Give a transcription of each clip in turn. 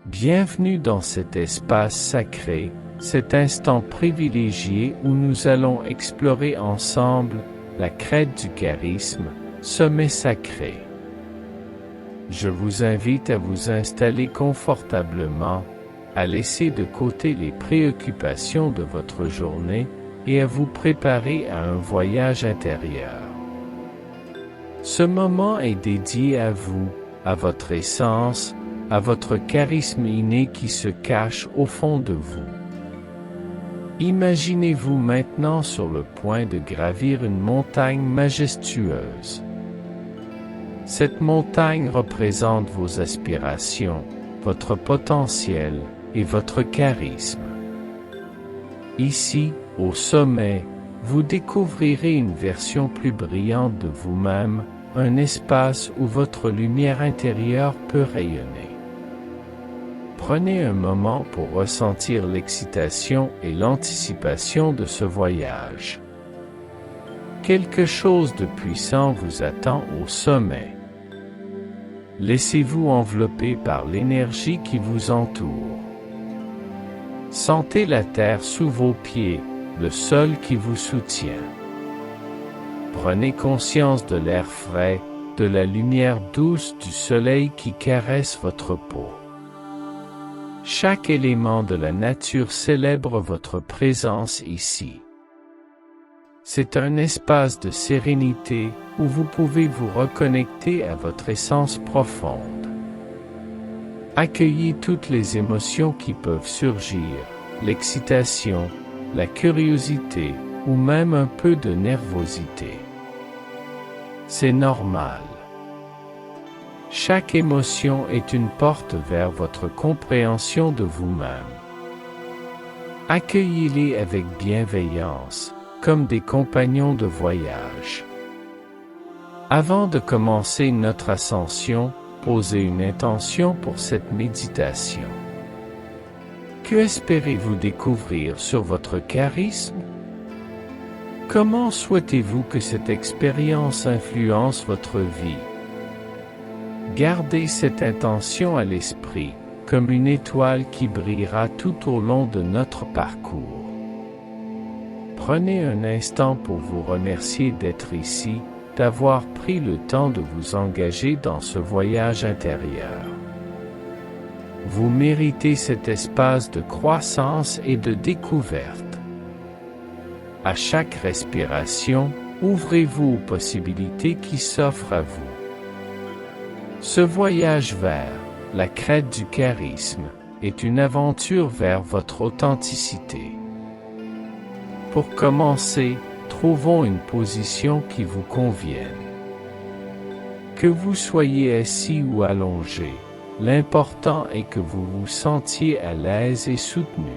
Bienvenue dans cet espace sacré, cet instant privilégié où nous allons explorer ensemble la crête du charisme, sommet sacré. Je vous invite à vous installer confortablement, à laisser de côté les préoccupations de votre journée et à vous préparer à un voyage intérieur. Ce moment est dédié à vous, à votre essence, à votre charisme inné qui se cache au fond de vous. Imaginez-vous maintenant sur le point de gravir une montagne majestueuse. Cette montagne représente vos aspirations, votre potentiel et votre charisme. Ici, au sommet, vous découvrirez une version plus brillante de vous-même, un espace où votre lumière intérieure peut rayonner. Prenez un moment pour ressentir l'excitation et l'anticipation de ce voyage. Quelque chose de puissant vous attend au sommet. Laissez-vous envelopper par l'énergie qui vous entoure. Sentez la terre sous vos pieds, le sol qui vous soutient. Prenez conscience de l'air frais, de la lumière douce du soleil qui caresse votre peau. Chaque élément de la nature célèbre votre présence ici. C'est un espace de sérénité où vous pouvez vous reconnecter à votre essence profonde. Accueillez toutes les émotions qui peuvent surgir, l'excitation, la curiosité ou même un peu de nervosité. C'est normal. Chaque émotion est une porte vers votre compréhension de vous-même. Accueillez-les avec bienveillance, comme des compagnons de voyage. Avant de commencer notre ascension, posez une intention pour cette méditation. Que espérez-vous découvrir sur votre charisme? Comment souhaitez-vous que cette expérience influence votre vie? Gardez cette intention à l'esprit, comme une étoile qui brillera tout au long de notre parcours. Prenez un instant pour vous remercier d'être ici, d'avoir pris le temps de vous engager dans ce voyage intérieur. Vous méritez cet espace de croissance et de découverte. À chaque respiration, ouvrez-vous aux possibilités qui s'offrent à vous. Ce voyage vers la crête du charisme est une aventure vers votre authenticité. Pour commencer, trouvons une position qui vous convienne. Que vous soyez assis ou allongé, l'important est que vous vous sentiez à l'aise et soutenu.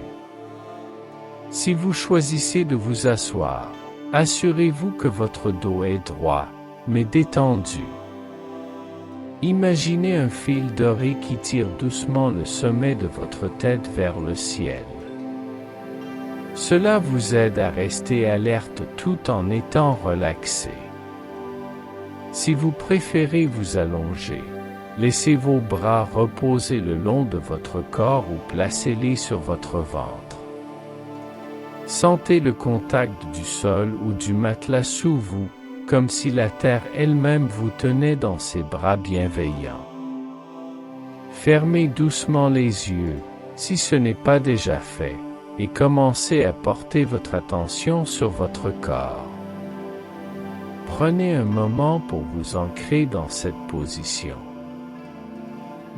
Si vous choisissez de vous asseoir, assurez-vous que votre dos est droit, mais détendu. Imaginez un fil doré qui tire doucement le sommet de votre tête vers le ciel. Cela vous aide à rester alerte tout en étant relaxé. Si vous préférez vous allonger, laissez vos bras reposer le long de votre corps ou placez-les sur votre ventre. Sentez le contact du sol ou du matelas sous vous, comme si la terre elle-même vous tenait dans ses bras bienveillants. Fermez doucement les yeux, si ce n'est pas déjà fait, et commencez à porter votre attention sur votre corps. Prenez un moment pour vous ancrer dans cette position.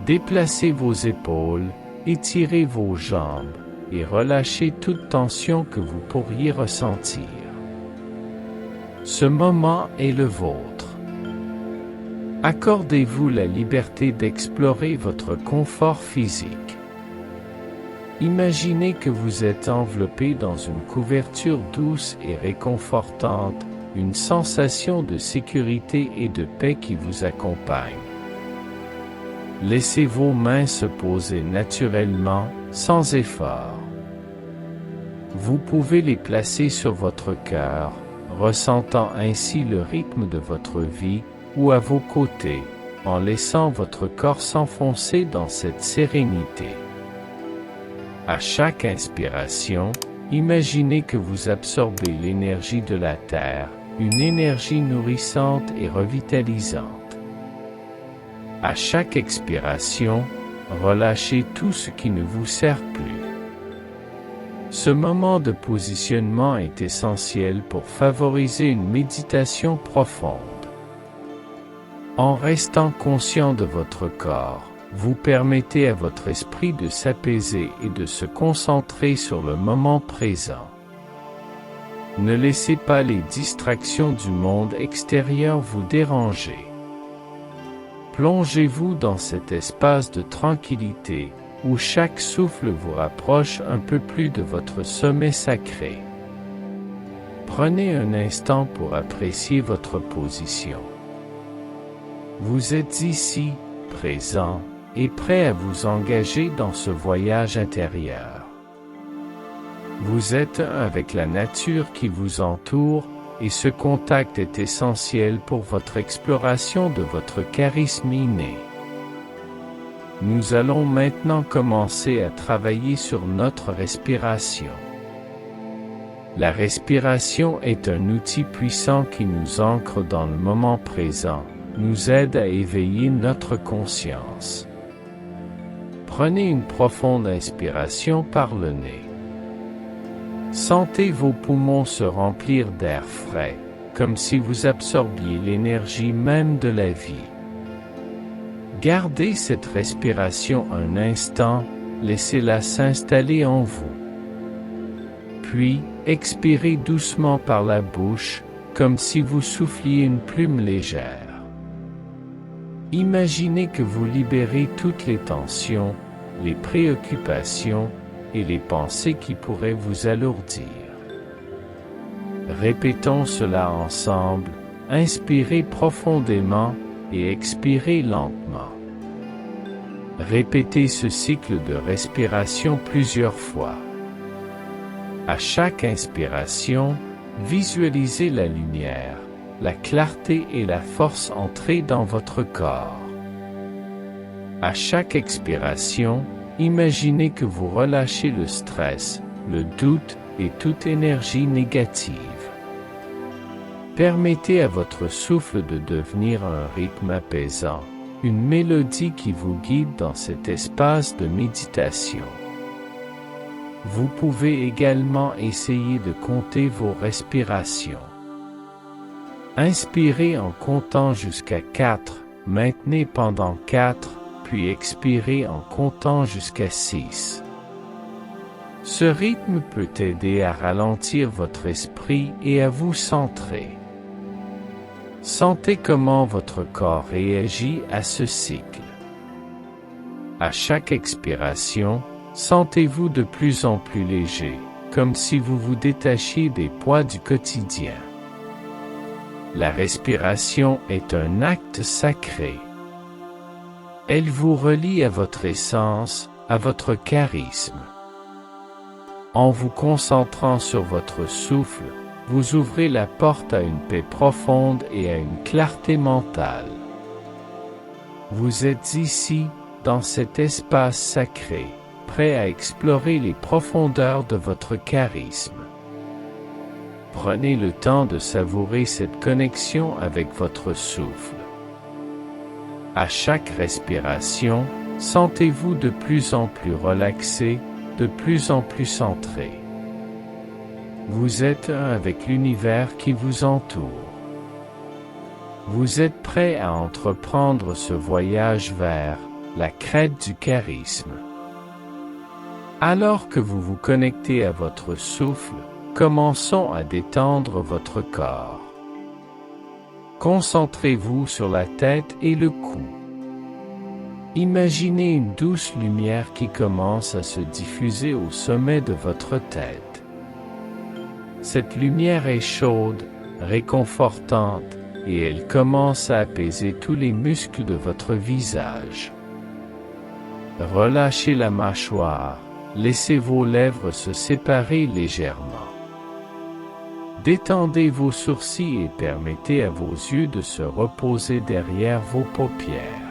Déplacez vos épaules, étirez vos jambes, et relâchez toute tension que vous pourriez ressentir. Ce moment est le vôtre. Accordez-vous la liberté d'explorer votre confort physique. Imaginez que vous êtes enveloppé dans une couverture douce et réconfortante, une sensation de sécurité et de paix qui vous accompagne. Laissez vos mains se poser naturellement, sans effort. Vous pouvez les placer sur votre cœur, ressentant ainsi le rythme de votre vie, ou à vos côtés, en laissant votre corps s'enfoncer dans cette sérénité. À chaque inspiration, imaginez que vous absorbez l'énergie de la Terre, une énergie nourrissante et revitalisante. À chaque expiration, relâchez tout ce qui ne vous sert plus. Ce moment de positionnement est essentiel pour favoriser une méditation profonde. En restant conscient de votre corps, vous permettez à votre esprit de s'apaiser et de se concentrer sur le moment présent. Ne laissez pas les distractions du monde extérieur vous déranger. Plongez-vous dans cet espace de tranquillité, où chaque souffle vous rapproche un peu plus de votre sommet sacré. Prenez un instant pour apprécier votre position. Vous êtes ici, présent, et prêt à vous engager dans ce voyage intérieur. Vous êtes un avec la nature qui vous entoure, et ce contact est essentiel pour votre exploration de votre charisme inné. Nous allons maintenant commencer à travailler sur notre respiration. La respiration est un outil puissant qui nous ancre dans le moment présent, nous aide à éveiller notre conscience. Prenez une profonde inspiration par le nez. Sentez vos poumons se remplir d'air frais, comme si vous absorbiez l'énergie même de la vie. Gardez cette respiration un instant, laissez-la s'installer en vous. Puis, expirez doucement par la bouche, comme si vous souffliez une plume légère. Imaginez que vous libérez toutes les tensions, les préoccupations et les pensées qui pourraient vous alourdir. Répétons cela ensemble, inspirez profondément et expirez lentement. Répétez ce cycle de respiration plusieurs fois. À chaque inspiration, visualisez la lumière, la clarté et la force entrer dans votre corps. À chaque expiration, imaginez que vous relâchez le stress, le doute et toute énergie négative. Permettez à votre souffle de devenir un rythme apaisant, une mélodie qui vous guide dans cet espace de méditation. Vous pouvez également essayer de compter vos respirations. Inspirez en comptant jusqu'à 4, maintenez pendant 4, puis expirez en comptant jusqu'à 6. Ce rythme peut aider à ralentir votre esprit et à vous centrer. Sentez comment votre corps réagit à ce cycle. À chaque expiration, sentez-vous de plus en plus léger, comme si vous vous détachiez des poids du quotidien. La respiration est un acte sacré. Elle vous relie à votre essence, à votre charisme. En vous concentrant sur votre souffle, vous ouvrez la porte à une paix profonde et à une clarté mentale. Vous êtes ici, dans cet espace sacré, prêt à explorer les profondeurs de votre charisme. Prenez le temps de savourer cette connexion avec votre souffle. À chaque respiration, sentez-vous de plus en plus relaxé, de plus en plus centré. Vous êtes un avec l'univers qui vous entoure. Vous êtes prêt à entreprendre ce voyage vers la crête du charisme. Alors que vous vous connectez à votre souffle, commençons à détendre votre corps. Concentrez-vous sur la tête et le cou. Imaginez une douce lumière qui commence à se diffuser au sommet de votre tête. Cette lumière est chaude, réconfortante, et elle commence à apaiser tous les muscles de votre visage. Relâchez la mâchoire, laissez vos lèvres se séparer légèrement. Détendez vos sourcils et permettez à vos yeux de se reposer derrière vos paupières.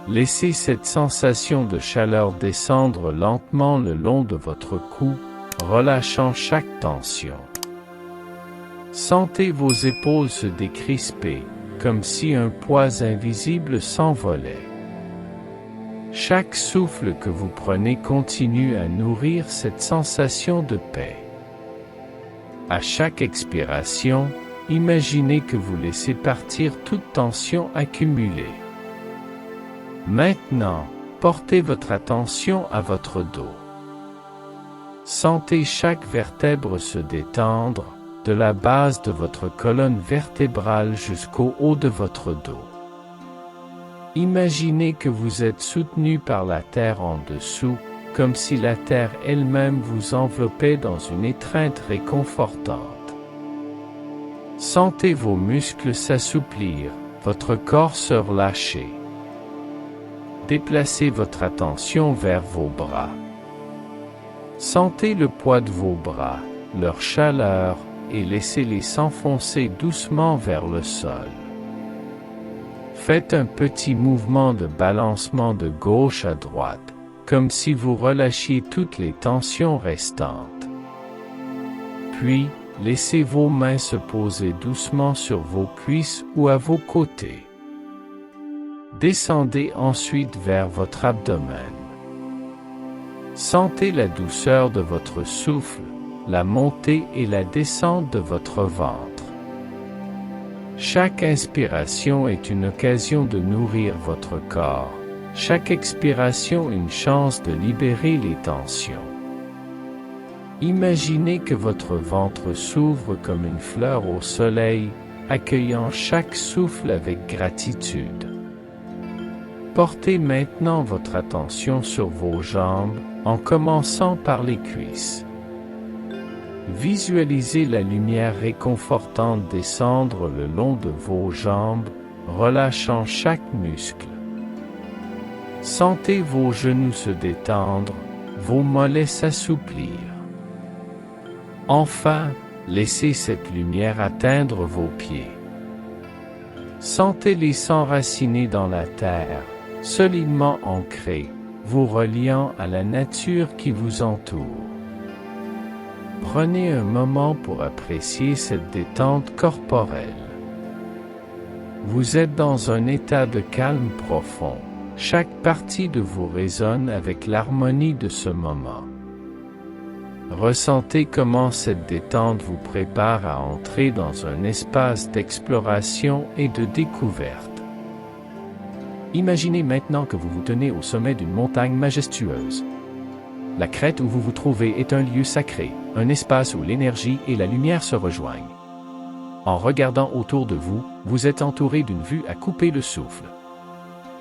Laissez cette sensation de chaleur descendre lentement le long de votre cou, relâchant chaque tension. Sentez vos épaules se décrisper, comme si un poids invisible s'envolait. Chaque souffle que vous prenez continue à nourrir cette sensation de paix. À chaque expiration, imaginez que vous laissez partir toute tension accumulée. Maintenant, portez votre attention à votre dos. Sentez chaque vertèbre se détendre, de la base de votre colonne vertébrale jusqu'au haut de votre dos. Imaginez que vous êtes soutenu par la terre en dessous, comme si la terre elle-même vous enveloppait dans une étreinte réconfortante. Sentez vos muscles s'assouplir, votre corps se relâcher. Déplacez votre attention vers vos bras. Sentez le poids de vos bras, leur chaleur, et laissez-les s'enfoncer doucement vers le sol. Faites un petit mouvement de balancement de gauche à droite, comme si vous relâchiez toutes les tensions restantes. Puis, laissez vos mains se poser doucement sur vos cuisses ou à vos côtés. Descendez ensuite vers votre abdomen. Sentez la douceur de votre souffle, la montée et la descente de votre ventre. Chaque inspiration est une occasion de nourrir votre corps, chaque expiration une chance de libérer les tensions. Imaginez que votre ventre s'ouvre comme une fleur au soleil, accueillant chaque souffle avec gratitude. Portez maintenant votre attention sur vos jambes, en commençant par les cuisses. Visualisez la lumière réconfortante descendre le long de vos jambes, relâchant chaque muscle. Sentez vos genoux se détendre, vos mollets s'assouplir. Enfin, laissez cette lumière atteindre vos pieds. Sentez-les s'enraciner dans la terre, solidement ancrés, vous reliant à la nature qui vous entoure. Prenez un moment pour apprécier cette détente corporelle. Vous êtes dans un état de calme profond. Chaque partie de vous résonne avec l'harmonie de ce moment. Ressentez comment cette détente vous prépare à entrer dans un espace d'exploration et de découverte. Imaginez maintenant que vous vous tenez au sommet d'une montagne majestueuse. La crête où vous vous trouvez est un lieu sacré, un espace où l'énergie et la lumière se rejoignent. En regardant autour de vous, vous êtes entouré d'une vue à couper le souffle.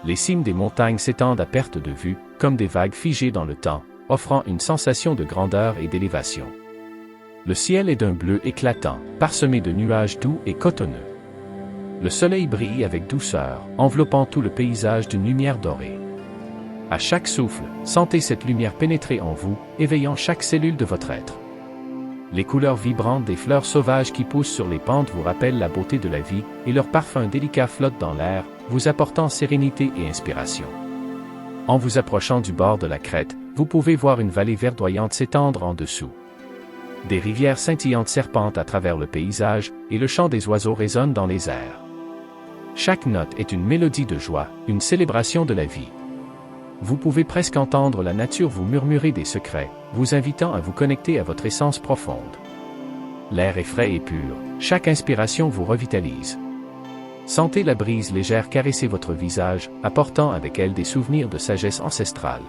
Les cimes des montagnes s'étendent à perte de vue, comme des vagues figées dans le temps, offrant une sensation de grandeur et d'élévation. Le ciel est d'un bleu éclatant, parsemé de nuages doux et cotonneux. Le soleil brille avec douceur, enveloppant tout le paysage d'une lumière dorée. À chaque souffle, sentez cette lumière pénétrer en vous, éveillant chaque cellule de votre être. Les couleurs vibrantes des fleurs sauvages qui poussent sur les pentes vous rappellent la beauté de la vie, et leur parfum délicat flotte dans l'air, vous apportant sérénité et inspiration. En vous approchant du bord de la crête, vous pouvez voir une vallée verdoyante s'étendre en dessous. Des rivières scintillantes serpentent à travers le paysage, et le chant des oiseaux résonne dans les airs. Chaque note est une mélodie de joie, une célébration de la vie. Vous pouvez presque entendre la nature vous murmurer des secrets, vous invitant à vous connecter à votre essence profonde. L'air est frais et pur, chaque inspiration vous revitalise. Sentez la brise légère caresser votre visage, apportant avec elle des souvenirs de sagesse ancestrale.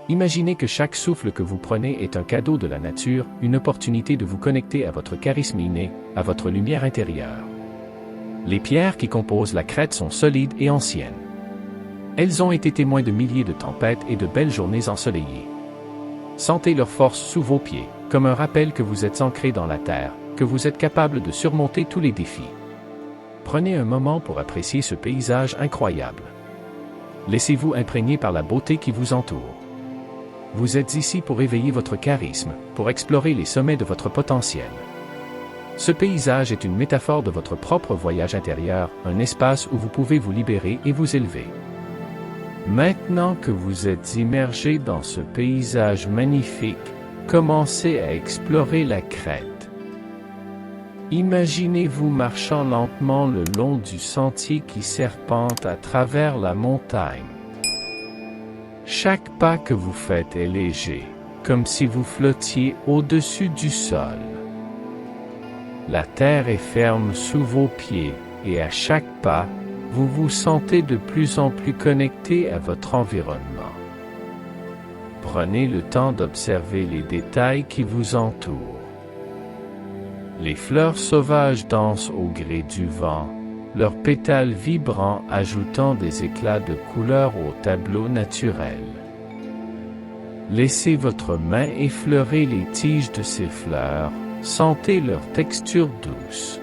Imaginez que chaque souffle que vous prenez est un cadeau de la nature, une opportunité de vous connecter à votre charisme inné, à votre lumière intérieure. Les pierres qui composent la crête sont solides et anciennes. Elles ont été témoins de milliers de tempêtes et de belles journées ensoleillées. Sentez leur force sous vos pieds, comme un rappel que vous êtes ancré dans la terre, que vous êtes capable de surmonter tous les défis. Prenez un moment pour apprécier ce paysage incroyable. Laissez-vous imprégner par la beauté qui vous entoure. Vous êtes ici pour éveiller votre charisme, pour explorer les sommets de votre potentiel. Ce paysage est une métaphore de votre propre voyage intérieur, un espace où vous pouvez vous libérer et vous élever. Maintenant que vous êtes immergé dans ce paysage magnifique, commencez à explorer la crête. Imaginez-vous marchant lentement le long du sentier qui serpente à travers la montagne. Chaque pas que vous faites est léger, comme si vous flottiez au-dessus du sol. La terre est ferme sous vos pieds, et à chaque pas, vous vous sentez de plus en plus connecté à votre environnement. Prenez le temps d'observer les détails qui vous entourent. Les fleurs sauvages dansent au gré du vent, leurs pétales vibrants ajoutant des éclats de couleurs au tableau naturel. Laissez votre main effleurer les tiges de ces fleurs, sentez leur texture douce.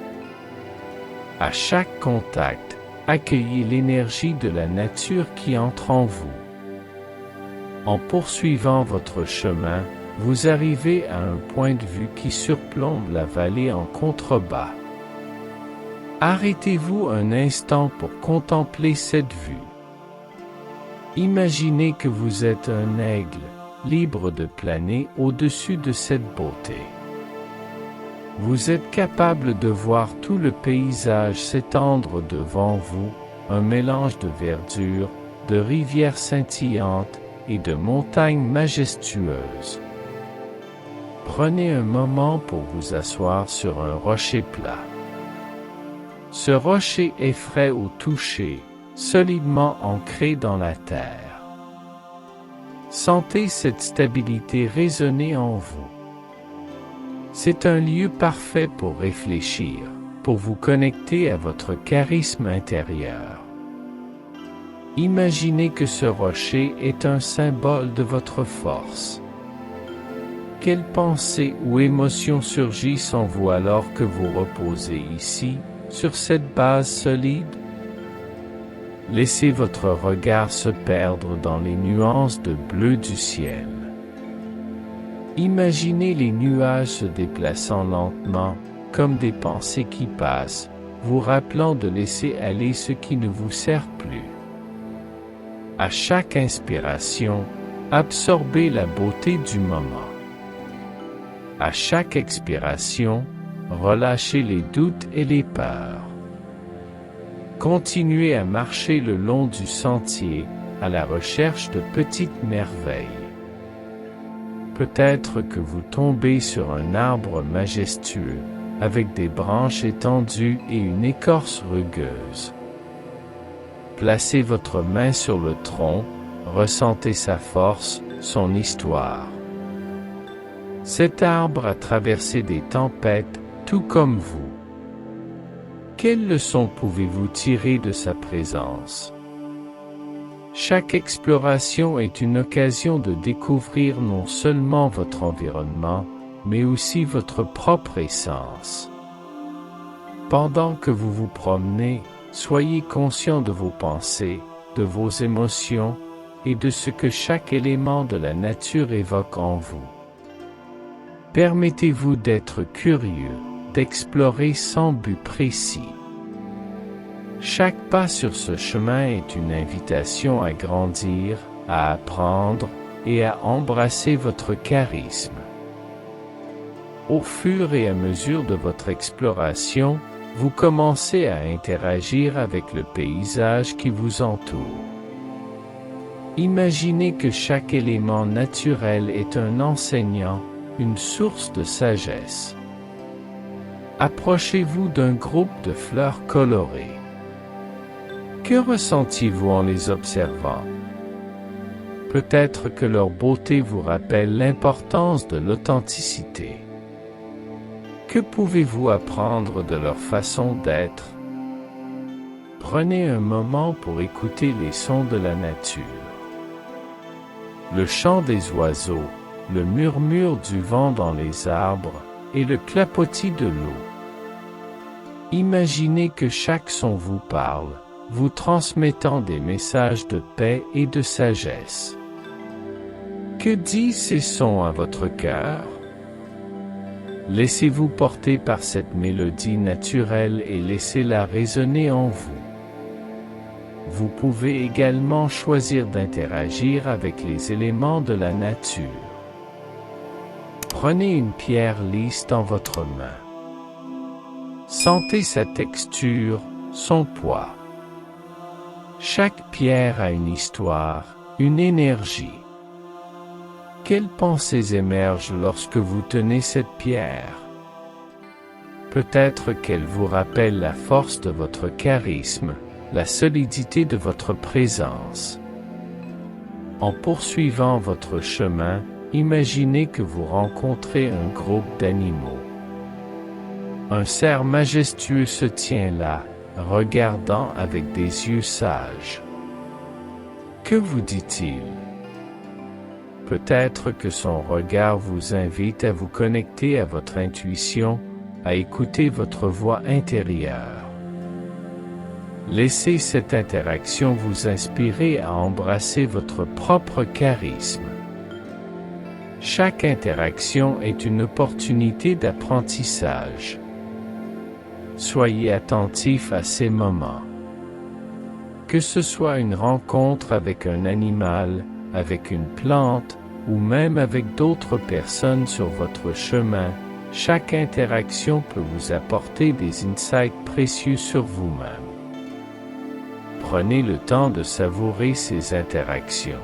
À chaque contact, accueillez l'énergie de la nature qui entre en vous. En poursuivant votre chemin, vous arrivez à un point de vue qui surplombe la vallée en contrebas. Arrêtez-vous un instant pour contempler cette vue. Imaginez que vous êtes un aigle, libre de planer au-dessus de cette beauté. Vous êtes capable de voir tout le paysage s'étendre devant vous, un mélange de verdure, de rivières scintillantes et de montagnes majestueuses. Prenez un moment pour vous asseoir sur un rocher plat. Ce rocher est frais au toucher, solidement ancré dans la terre. Sentez cette stabilité résonner en vous. C'est un lieu parfait pour réfléchir, pour vous connecter à votre charisme intérieur. Imaginez que ce rocher est un symbole de votre force. Quelles pensées ou émotions surgissent en vous alors que vous reposez ici, sur cette base solide? Laissez votre regard se perdre dans les nuances de bleu du ciel. Imaginez les nuages se déplaçant lentement, comme des pensées qui passent, vous rappelant de laisser aller ce qui ne vous sert plus. À chaque inspiration, absorbez la beauté du moment. À chaque expiration, relâchez les doutes et les peurs. Continuez à marcher le long du sentier, à la recherche de petites merveilles. Peut-être que vous tombez sur un arbre majestueux, avec des branches étendues et une écorce rugueuse. Placez votre main sur le tronc, ressentez sa force, son histoire. Cet arbre a traversé des tempêtes, tout comme vous. Quelles leçons pouvez-vous tirer de sa présence? Chaque exploration est une occasion de découvrir non seulement votre environnement, mais aussi votre propre essence. Pendant que vous vous promenez, soyez conscient de vos pensées, de vos émotions, et de ce que chaque élément de la nature évoque en vous. Permettez-vous d'être curieux, d'explorer sans but précis. Chaque pas sur ce chemin est une invitation à grandir, à apprendre et à embrasser votre charisme. Au fur et à mesure de votre exploration, vous commencez à interagir avec le paysage qui vous entoure. Imaginez que chaque élément naturel est un enseignant, une source de sagesse. Approchez-vous d'un groupe de fleurs colorées. Que ressentiez-vous en les observant? Peut-être que leur beauté vous rappelle l'importance de l'authenticité. Que pouvez-vous apprendre de leur façon d'être? Prenez un moment pour écouter les sons de la nature. Le chant des oiseaux, le murmure du vent dans les arbres et le clapotis de l'eau. Imaginez que chaque son vous parle, vous transmettant des messages de paix et de sagesse. Que disent ces sons à votre cœur? Laissez-vous porter par cette mélodie naturelle et laissez-la résonner en vous. Vous pouvez également choisir d'interagir avec les éléments de la nature. Prenez une pierre lisse dans votre main. Sentez sa texture, son poids. Chaque pierre a une histoire, une énergie. Quelles pensées émergent lorsque vous tenez cette pierre? Peut-être qu'elle vous rappelle la force de votre charisme, la solidité de votre présence. En poursuivant votre chemin, imaginez que vous rencontrez un groupe d'animaux. Un cerf majestueux se tient là, regardant avec des yeux sages. Que vous dit-il? Peut-être que son regard vous invite à vous connecter à votre intuition, à écouter votre voix intérieure. Laissez cette interaction vous inspirer à embrasser votre propre charisme. Chaque interaction est une opportunité d'apprentissage. Soyez attentif à ces moments. Que ce soit une rencontre avec un animal, avec une plante, ou même avec d'autres personnes sur votre chemin, chaque interaction peut vous apporter des insights précieux sur vous-même. Prenez le temps de savourer ces interactions.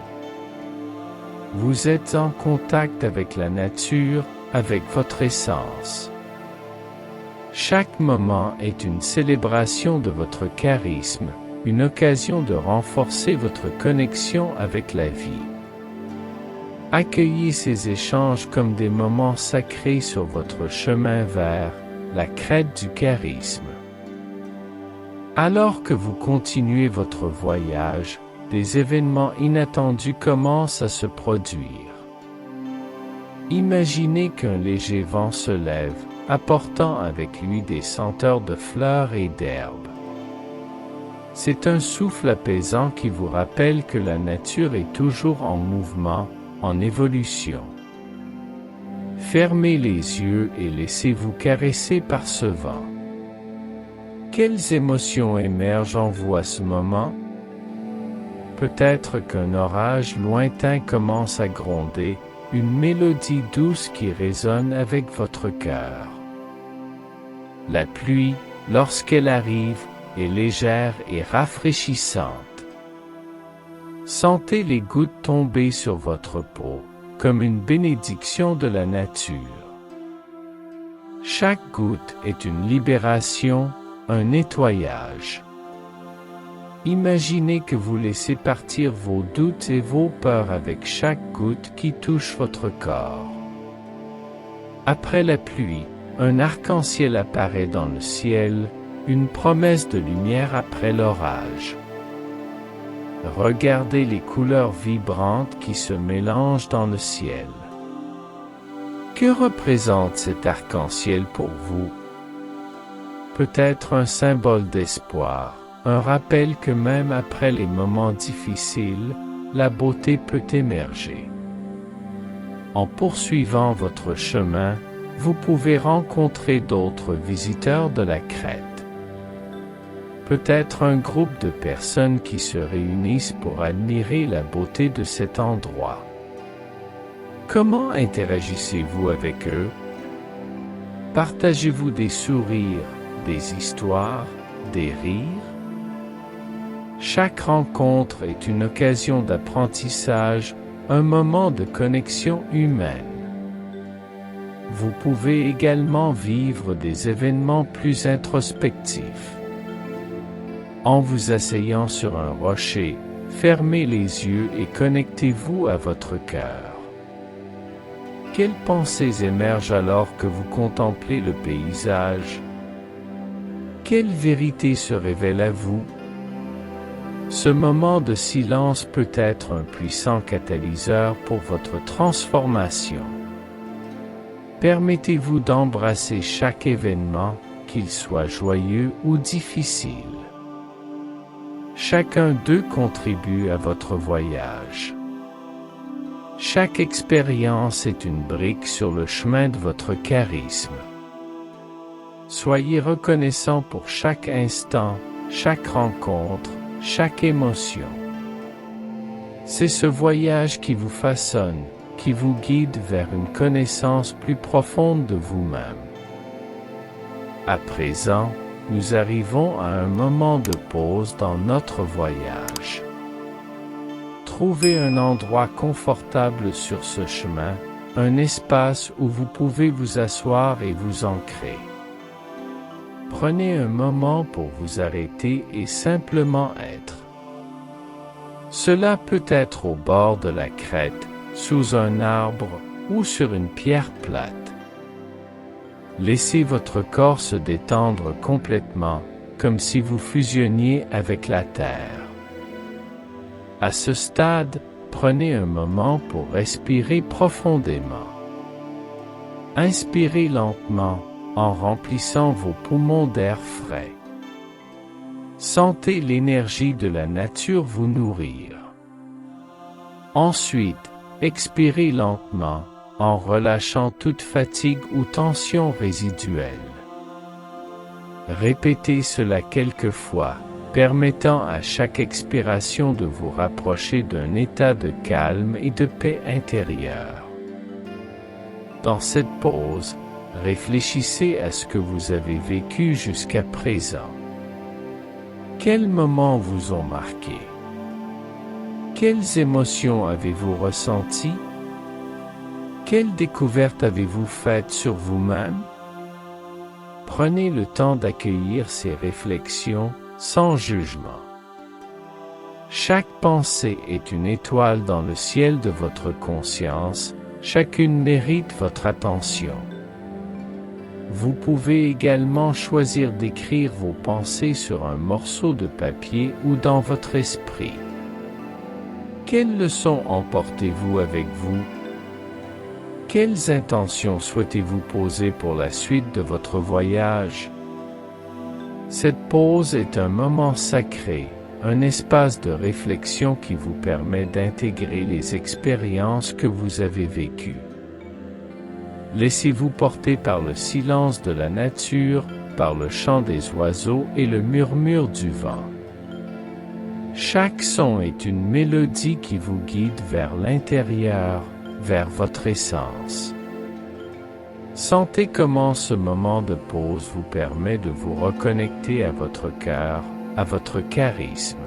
Vous êtes en contact avec la nature, avec votre essence. Chaque moment est une célébration de votre charisme, une occasion de renforcer votre connexion avec la vie. Accueillez ces échanges comme des moments sacrés sur votre chemin vers la crête du charisme. Alors que vous continuez votre voyage, des événements inattendus commencent à se produire. Imaginez qu'un léger vent se lève, apportant avec lui des senteurs de fleurs et d'herbes. C'est un souffle apaisant qui vous rappelle que la nature est toujours en mouvement, en évolution. Fermez les yeux et laissez-vous caresser par ce vent. Quelles émotions émergent en vous à ce moment? Peut-être qu'un orage lointain commence à gronder, une mélodie douce qui résonne avec votre cœur. La pluie, lorsqu'elle arrive, est légère et rafraîchissante. Sentez les gouttes tomber sur votre peau, comme une bénédiction de la nature. Chaque goutte est une libération, un nettoyage. Imaginez que vous laissez partir vos doutes et vos peurs avec chaque goutte qui touche votre corps. Après la pluie, un arc-en-ciel apparaît dans le ciel, une promesse de lumière après l'orage. Regardez les couleurs vibrantes qui se mélangent dans le ciel. Que représente cet arc-en-ciel pour vous? Peut-être un symbole d'espoir, un rappel que même après les moments difficiles, la beauté peut émerger. En poursuivant votre chemin, vous pouvez rencontrer d'autres visiteurs de la crête. Peut-être un groupe de personnes qui se réunissent pour admirer la beauté de cet endroit. Comment interagissez-vous avec eux? Partagez-vous des sourires, des histoires, des rires? Chaque rencontre est une occasion d'apprentissage, un moment de connexion humaine. Vous pouvez également vivre des événements plus introspectifs. En vous asseyant sur un rocher, fermez les yeux et connectez-vous à votre cœur. Quelles pensées émergent alors que vous contemplez le paysage? Quelle vérité se révèle à vous? Ce moment de silence peut être un puissant catalyseur pour votre transformation. Permettez-vous d'embrasser chaque événement, qu'il soit joyeux ou difficile. Chacun d'eux contribue à votre voyage. Chaque expérience est une brique sur le chemin de votre charisme. Soyez reconnaissant pour chaque instant, chaque rencontre, chaque émotion. C'est ce voyage qui vous façonne, qui vous guide vers une connaissance plus profonde de vous-même. À présent, nous arrivons à un moment de pause dans notre voyage. Trouvez un endroit confortable sur ce chemin, un espace où vous pouvez vous asseoir et vous ancrer. Prenez un moment pour vous arrêter et simplement être. Cela peut être au bord de la crête, sous un arbre ou sur une pierre plate. Laissez votre corps se détendre complètement, comme si vous fusionniez avec la terre. À ce stade, prenez un moment pour respirer profondément. Inspirez lentement, en remplissant vos poumons d'air frais. Sentez l'énergie de la nature vous nourrir. Ensuite, expirez lentement, en relâchant toute fatigue ou tension résiduelle. Répétez cela quelques fois, permettant à chaque expiration de vous rapprocher d'un état de calme et de paix intérieure. Dans cette pause, réfléchissez à ce que vous avez vécu jusqu'à présent. Quels moments vous ont marqué? Quelles émotions avez-vous ressenties? Quelles découvertes avez-vous faites sur vous-même? Prenez le temps d'accueillir ces réflexions, sans jugement. Chaque pensée est une étoile dans le ciel de votre conscience, chacune mérite votre attention. Vous pouvez également choisir d'écrire vos pensées sur un morceau de papier ou dans votre esprit. Quelles leçons emportez-vous avec vous? Quelles intentions souhaitez-vous poser pour la suite de votre voyage? Cette pause est un moment sacré, un espace de réflexion qui vous permet d'intégrer les expériences que vous avez vécues. Laissez-vous porter par le silence de la nature, par le chant des oiseaux et le murmure du vent. Chaque son est une mélodie qui vous guide vers l'intérieur, vers votre essence. Sentez comment ce moment de pause vous permet de vous reconnecter à votre cœur, à votre charisme.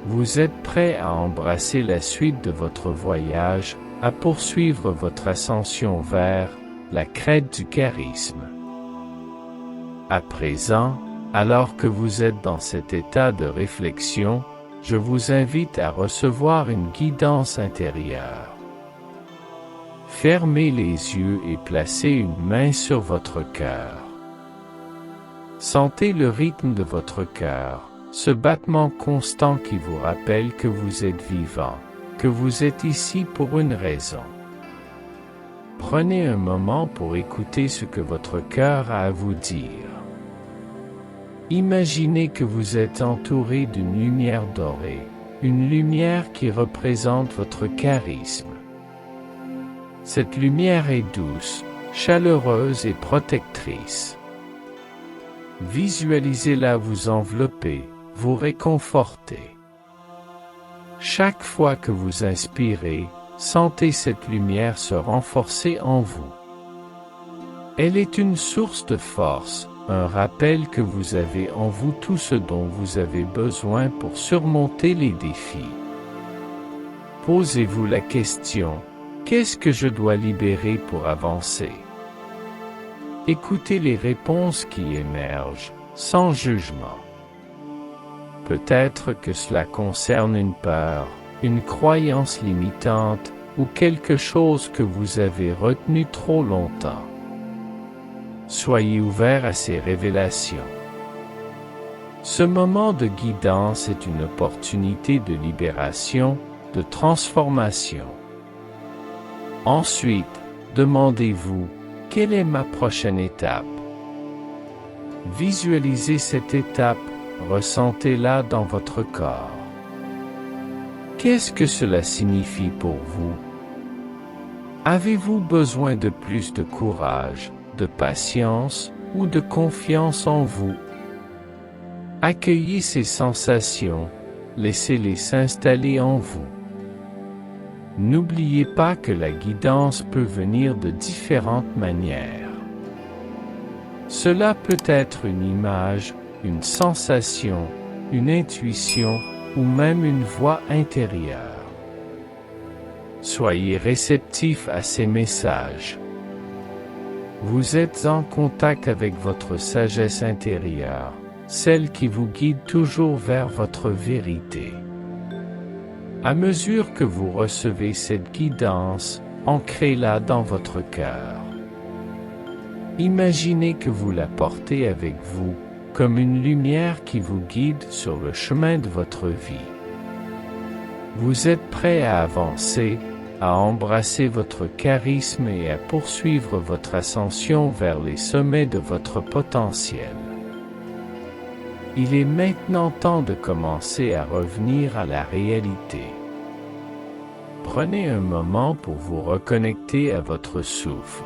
Vous êtes prêt à embrasser la suite de votre voyage, à poursuivre votre ascension vers la crête du charisme. À présent, alors que vous êtes dans cet état de réflexion, je vous invite à recevoir une guidance intérieure. Fermez les yeux et placez une main sur votre cœur. Sentez le rythme de votre cœur, ce battement constant qui vous rappelle que vous êtes vivant, que vous êtes ici pour une raison. Prenez un moment pour écouter ce que votre cœur a à vous dire. Imaginez que vous êtes entouré d'une lumière dorée, une lumière qui représente votre charisme. Cette lumière est douce, chaleureuse et protectrice. Visualisez-la vous envelopper, vous réconforter. Chaque fois que vous inspirez, sentez cette lumière se renforcer en vous. Elle est une source de force, un rappel que vous avez en vous tout ce dont vous avez besoin pour surmonter les défis. Posez-vous la question: qu'est-ce que je dois libérer pour avancer? Écoutez les réponses qui émergent, sans jugement. Peut-être que cela concerne une peur, une croyance limitante, ou quelque chose que vous avez retenu trop longtemps. Soyez ouvert à ces révélations. Ce moment de guidance est une opportunité de libération, de transformation. Ensuite, demandez-vous: quelle est ma prochaine étape? Visualisez cette étape, ressentez-la dans votre corps. Qu'est-ce que cela signifie pour vous? Avez-vous besoin de plus de courage, de patience ou de confiance en vous? Accueillez ces sensations, laissez-les s'installer en vous. N'oubliez pas que la guidance peut venir de différentes manières. Cela peut être une image, une sensation, une intuition ou même une voix intérieure. Soyez réceptifs à ces messages. Vous êtes en contact avec votre sagesse intérieure, celle qui vous guide toujours vers votre vérité. À mesure que vous recevez cette guidance, ancrez-la dans votre cœur. Imaginez que vous la portez avec vous, comme une lumière qui vous guide sur le chemin de votre vie. Vous êtes prêt à avancer, à embrasser votre charisme et à poursuivre votre ascension vers les sommets de votre potentiel. Il est maintenant temps de commencer à revenir à la réalité. Prenez un moment pour vous reconnecter à votre souffle.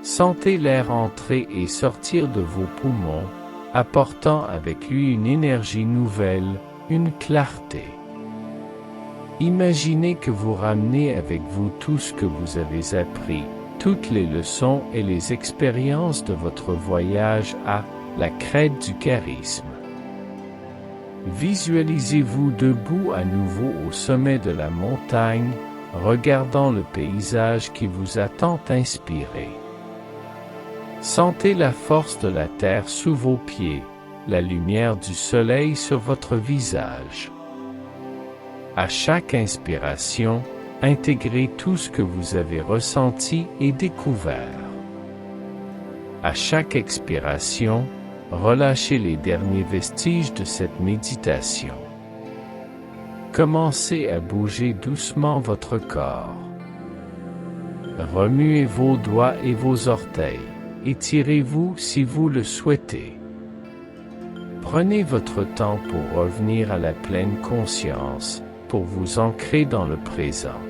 Sentez l'air entrer et sortir de vos poumons, apportant avec lui une énergie nouvelle, une clarté. Imaginez que vous ramenez avec vous tout ce que vous avez appris, toutes les leçons et les expériences de votre voyage à la crête du charisme. Visualisez-vous debout à nouveau au sommet de la montagne, regardant le paysage qui vous a tant inspiré. Sentez la force de la terre sous vos pieds, la lumière du soleil sur votre visage. À chaque inspiration, intégrez tout ce que vous avez ressenti et découvert. À chaque expiration, relâchez les derniers vestiges de cette méditation. Commencez à bouger doucement votre corps. Remuez vos doigts et vos orteils. Étirez-vous si vous le souhaitez. Prenez votre temps pour revenir à la pleine conscience, pour vous ancrer dans le présent.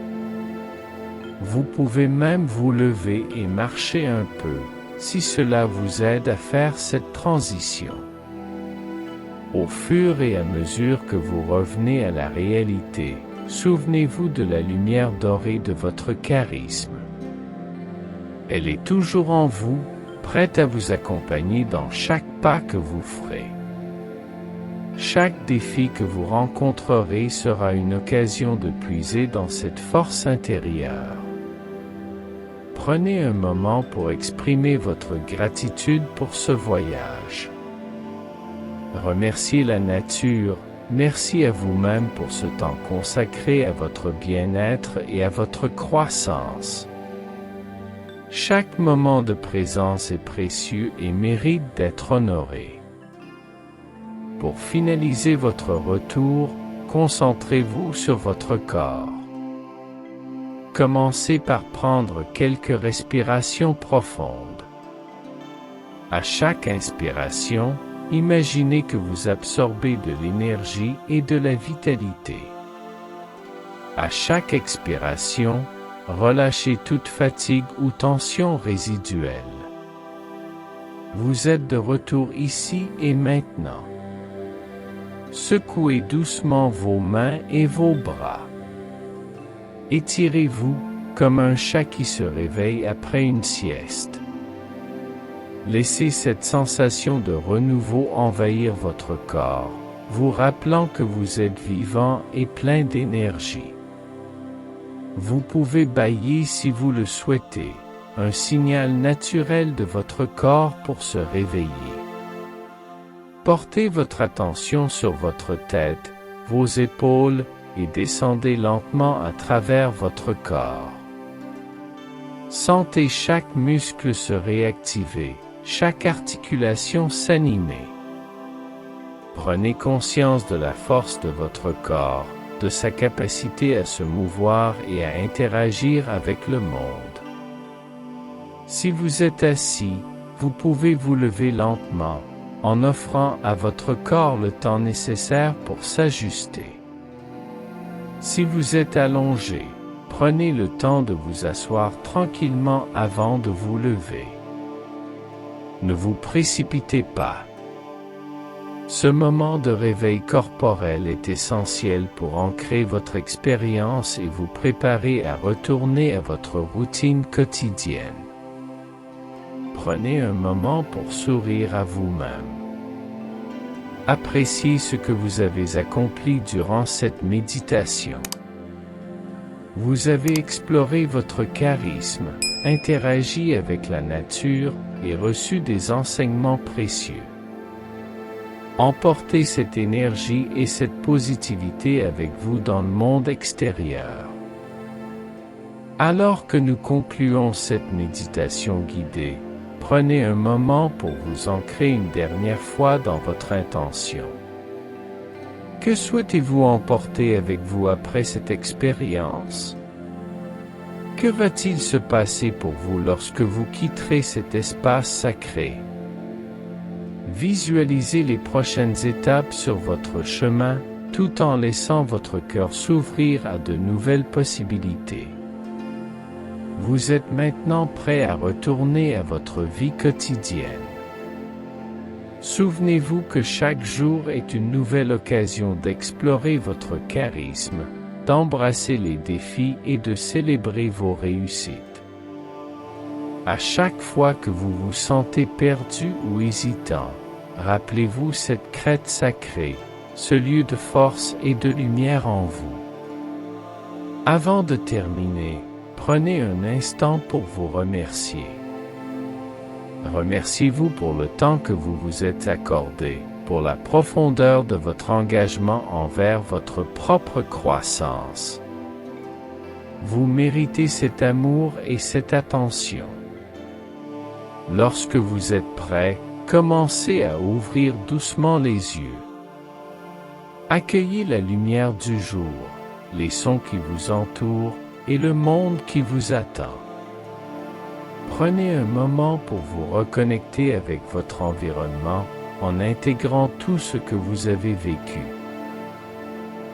Vous pouvez même vous lever et marcher un peu, si cela vous aide à faire cette transition. Au fur et à mesure que vous revenez à la réalité, souvenez-vous de la lumière dorée de votre charisme. Elle est toujours en vous, prête à vous accompagner dans chaque pas que vous ferez. Chaque défi que vous rencontrerez sera une occasion de puiser dans cette force intérieure. Prenez un moment pour exprimer votre gratitude pour ce voyage. Remerciez la nature, merci à vous-même pour ce temps consacré à votre bien-être et à votre croissance. Chaque moment de présence est précieux et mérite d'être honoré. Pour finaliser votre retour, concentrez-vous sur votre corps. Commencez par prendre quelques respirations profondes. À chaque inspiration, imaginez que vous absorbez de l'énergie et de la vitalité. À chaque expiration, relâchez toute fatigue ou tension résiduelle. Vous êtes de retour ici et maintenant. Secouez doucement vos mains et vos bras. Étirez-vous, comme un chat qui se réveille après une sieste. Laissez cette sensation de renouveau envahir votre corps, vous rappelant que vous êtes vivant et plein d'énergie. Vous pouvez bâiller si vous le souhaitez, un signal naturel de votre corps pour se réveiller. Portez votre attention sur votre tête, vos épaules, et descendez lentement à travers votre corps. Sentez chaque muscle se réactiver, chaque articulation s'animer. Prenez conscience de la force de votre corps, de sa capacité à se mouvoir et à interagir avec le monde. Si vous êtes assis, vous pouvez vous lever lentement, en offrant à votre corps le temps nécessaire pour s'ajuster. Si vous êtes allongé, prenez le temps de vous asseoir tranquillement avant de vous lever. Ne vous précipitez pas. Ce moment de réveil corporel est essentiel pour ancrer votre expérience et vous préparer à retourner à votre routine quotidienne. Prenez un moment pour sourire à vous-même. Appréciez ce que vous avez accompli durant cette méditation. Vous avez exploré votre charisme, interagi avec la nature et reçu des enseignements précieux. Emportez cette énergie et cette positivité avec vous dans le monde extérieur. Alors que nous concluons cette méditation guidée, prenez un moment pour vous ancrer une dernière fois dans votre intention. Que souhaitez-vous emporter avec vous après cette expérience? Que va-t-il se passer pour vous lorsque vous quitterez cet espace sacré? Visualisez les prochaines étapes sur votre chemin, tout en laissant votre cœur s'ouvrir à de nouvelles possibilités. Vous êtes maintenant prêt à retourner à votre vie quotidienne. Souvenez-vous que chaque jour est une nouvelle occasion d'explorer votre charisme, d'embrasser les défis et de célébrer vos réussites. À chaque fois que vous vous sentez perdu ou hésitant, rappelez-vous cette crête sacrée, ce lieu de force et de lumière en vous. Avant de terminer, prenez un instant pour vous remercier. Remerciez-vous pour le temps que vous vous êtes accordé, pour la profondeur de votre engagement envers votre propre croissance. Vous méritez cet amour et cette attention. Lorsque vous êtes prêt, commencez à ouvrir doucement les yeux. Accueillez la lumière du jour, les sons qui vous entourent et le monde qui vous attend. Prenez un moment pour vous reconnecter avec votre environnement en intégrant tout ce que vous avez vécu.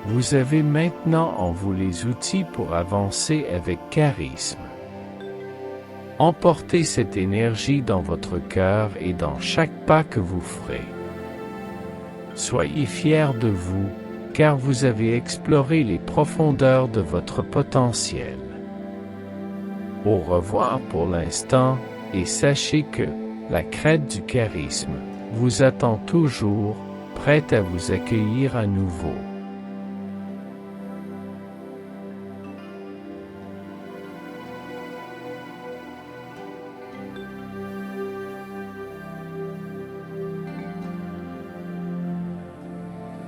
Vous avez maintenant en vous les outils pour avancer avec charisme. Emportez cette énergie dans votre cœur et dans chaque pas que vous ferez. Soyez fiers de vous, car vous avez exploré les profondeurs de votre potentiel. Au revoir pour l'instant, et sachez que la crête du charisme vous attend toujours, prête à vous accueillir à nouveau.